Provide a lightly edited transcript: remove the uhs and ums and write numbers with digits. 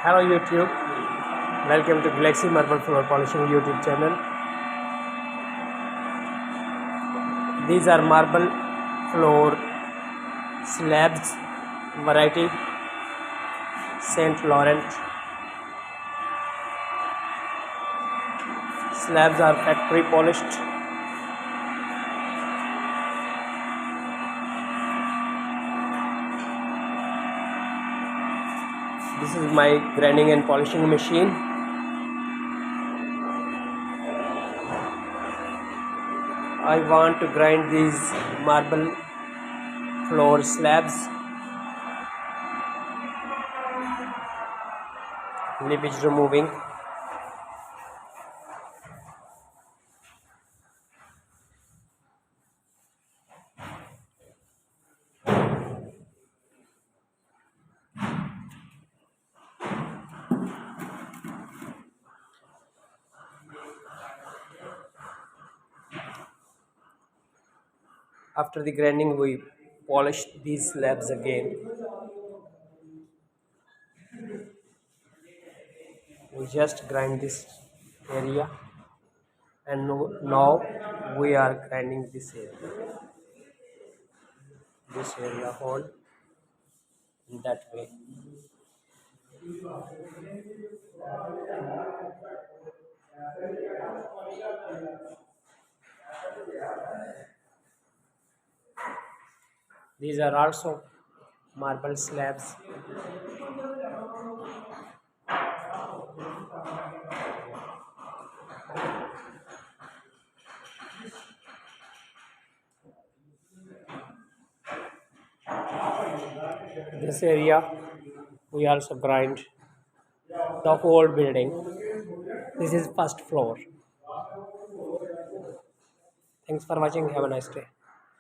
Hello YouTube, welcome to Galaxy Marble Floor Polishing YouTube channel. These are marble floor slabs variety Saint Laurent. Slabs are factory polished. This is my grinding and polishing machine. I want to grind these marble floor slabs. Lip is removing. After the grinding, we polish these slabs again. We just grind this area, and now we are grinding this area whole in that way. These are also marble slabs. This area we also grind the whole building. This is first floor. Thanks for watching. Have a nice day.